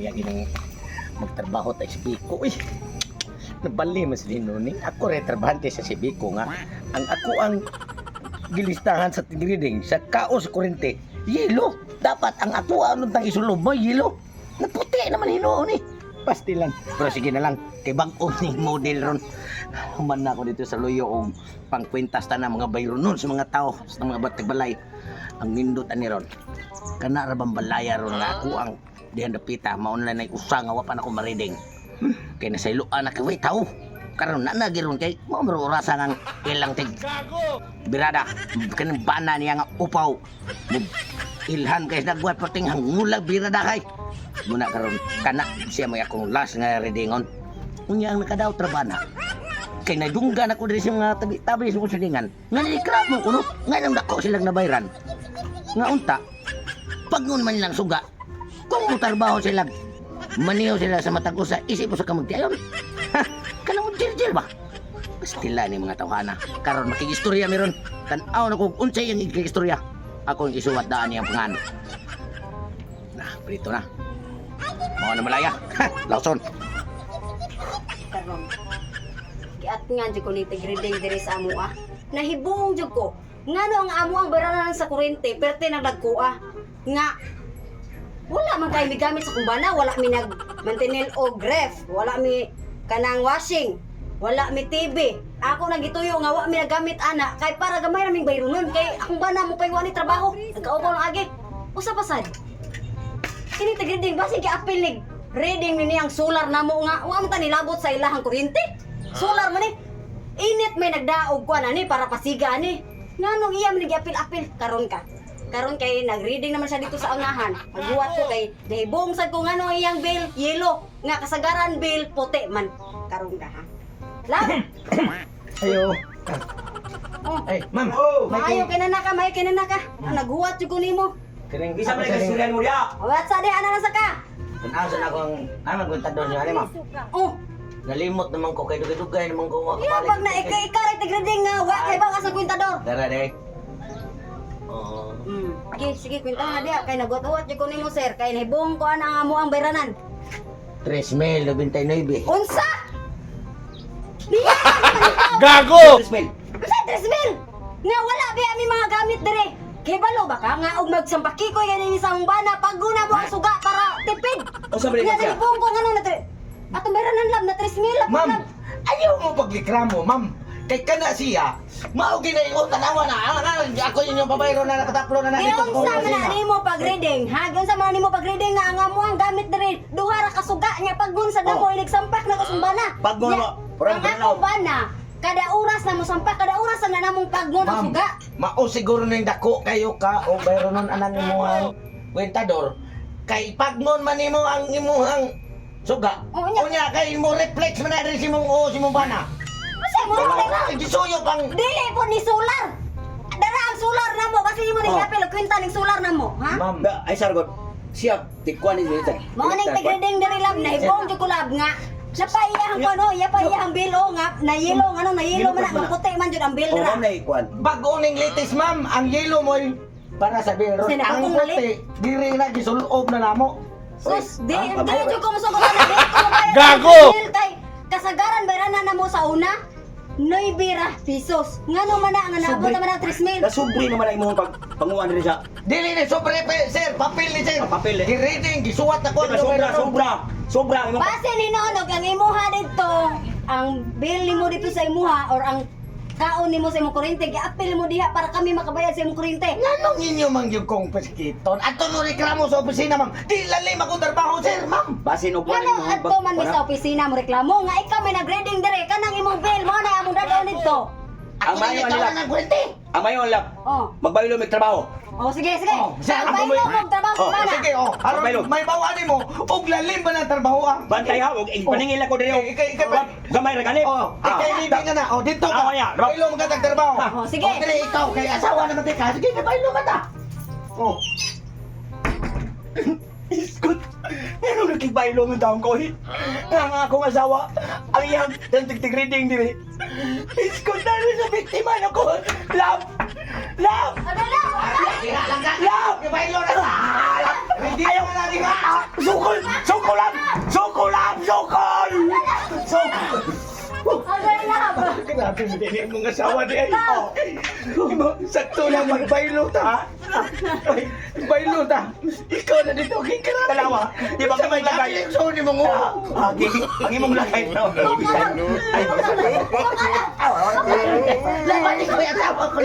kuya ginang magtrabaho tayo sa Biko. Uy, nabali mas din nun eh. Ako retrabante sa si Biko nga. Ang gilistahan sa tigriding sa kaos kurente. Yelo. Dapat ang ako ano tang isulob mo, yelo. Naputi naman hinoon eh. Pastilan. Pero sige na lang. Kay bang-o ni model ron. Human na ako dito sa Luyo o pangkwintas ta na mga bayro nun sa mga tao, sa mga batag balay. Ang nindot ani ron. Kana ra bang balaya ron nga ako ang dihan dapita maunlan nay usa nga wa pa nako mariding. Kay nasayloan na kay tao. Karon na nagiron kay mo orasa ngang ilang tig. Birada kanang bana niya nga upaw. Ilhan kay nagbuhat pating hangulag birada kay. Muna karon kana siya may akong last nga readingon. Unya ang nakadaw trabana. Kay nadunggan ako diri sa mga tabi-tabi sa kusilingan. Nga nikrap mo kuno, nga nang dako silang nabayran. Nga unta, pag nun man lang suga, kung mutarbaho sila, maniho sila sa matag usa, isip mo sa kamagtiayon. Ha, kanang mo jil ba? Pastila ni mga tawhana. Karon makigistorya meron. Tan-aw na kung unsay ang ikigistorya. Ako ang isuwat daan niyang pangan. Nah, prito na. Mga na malaya. Ha, Lawson. Karon. Giat nga jud ko ni tigriding diri sa amo ah. Nahibong jud ko. Ngano ang amo ang baranan sa kuryente perte nang dagkoa. Nga wala man kay migamit sa kumbana, wala mi nag mantenil og ref, wala mi kanang washing, wala mi TV. Ako nang gituyo nga wa mi nagamit ana kay para gamay raming bayronon kay akong bana mo paywa ni trabaho. Nagkaupaw lang agi. Usa pa sad. Kini tigriding basi gi-apil nig reading ni ang solar namo nga wa man ta nilabot sa ilahang kuryente. Solar man ni. Init may nagdaog ko ani para pasiga ani. Nganong iya man gi-apil-apil karon ka. Karon kay nag-reading naman siya dito sa unahan. Magbuhat ko kay dahibong sad ko ngano iyang bill yellow nga kasagaran bill puti man. Karon ka ha. Lab. Ayo. Oh. Ay, ma'am. Maayo kinana ka, maayo kinana ka. Naghuwat jud ko nimo. Kining Bisa man nagkasulan mo diya. Wat sa di ana na sa ka. Tanasan ako ang magkontador niya ani ma'am. Oh. Nalimot naman ko kay dugay-dugay naman ko Iya pag na ikaw tigreding nga wa kay ba ka sa kwintador. Dara day. Oo. Sige, kwenta nga diya. Kay nagot-uwat yung kunin mo, sir. Kay nahibong ko ang amo ang bayranan. 3,099. Unsa? Diya! Gago! Ismail. Unsa, 3,000? Nga wala ba ami mga gamit dire? Kay balo ba ka? Nga og magsampaki ko yan yung isang bana. Paguna mo ang suga para tipid. O sa balik Nga siya. nahibong ko nga na atong bayranan lab na 3,000. Ma'am, ayaw mo paglikramo, ma'am. Kay kana siya, mao ginaingon tanawa na ako yung pabayro na nakataplo na dito Yung sa man nimo pag-reading, ha? Yung sa man nimo pag-reading nga ang amo ang gamit dire, duha ra ka suga nya paggun sa damo ilig sampak na kasumbana. Paggun mo, ang ako bana, kada oras na mo sampak, kada oras na namong paggun ang suga. Mao siguro ning dako kayo ka o bayro nun anang imuhang kwentador. Kay pagnon man nimo ang imuhang suga. Unya kay mo reflex man na rin si mong bana. Kasi mo Kaya gisuyo pang dili po ni solar. Dara ang solar namo kasi mo ni apil kwenta ning solar namo, ha? Ma'am, ay sargot. Siya tikwan ni dito. Mo ning tigreding diri lab na ibong jud ko lab nga. Sa paiyang ko no, iya pa iyang bill o nga na yellow ano na yellow man ang puti man jud ang bill O dira. ma'am na ikwan. bago ning latest ma'am, ang yellow mo para sa biro. Kasi Ang nakakong puti, diri na gisulob na namo. Sus, di jud ko musuko na dito. Gago! Kasagaran bayranan namo sa una. 9 pesos. Ngano man na nga naabot naman ang 3,000. Nasubri naman ang imong panguan diri sa. Dili ni sobre sir, papel ni sir. Papel eh. Gi-reading, gisuwat ako Sobra, sobra ang imong. Base ni nonog ang imuha dito, ang bill nimo dito sa imuha or ang kaon nimo sa imong kuryente, gi-apil mo diha para kami makabayad sa imong kuryente. Nganong inyo mangyug kong peskiton? Ato no reklamo sa opisina ma'am. Di lalim akong trabaho sir, ma'am. Basin og Ngano adto man mi sa opisina mo reklamo nga ikaw may nag-reading dire kanang imong bill mo na among dadon dito. Ang mayo Ako nila. ng kwente. Ang mayon lang. Oh. Magbaylo mig trabaho. Oh sige sige. Oh, sir, Ang ako baylo may- mo trabaho Oh, mana. Sige, oh. Baylo. Aron may bawani mo. Og lalim ba ng trabaho ah? Bantay ha, og paningil ako diri. Ikaw- Gamay ra ganit. Oh, ikay libing ka na. Oh, dito ka. Ah, yeah. Baylo mo ka tagtrabaho. Oh, sige. Oh, dire ikaw kay asawa naman ka. Sige, baylo man ta. Oh. Iskot. Ano nakigbaylo ng taong ko eh? Ang akong asawa, ang iyang tig-reading diri. Iskot na rin sa biktima na ko. Love! Love! Ano lang? Tira lang ka. Love! Baylo na. Hindi Ayaw! mo na rin. Sukol! Sukol So, Agay lab. Grabe mo din yung mga asawa di ay. Sakto lang magbaylo ta. Baylo ta. Ikaw na dito kay karami. dalawa, di ba Sa may imong lagay? lagay. So ni mo nga. Ang imong lagay na. Laban ni ko yung asawa ko.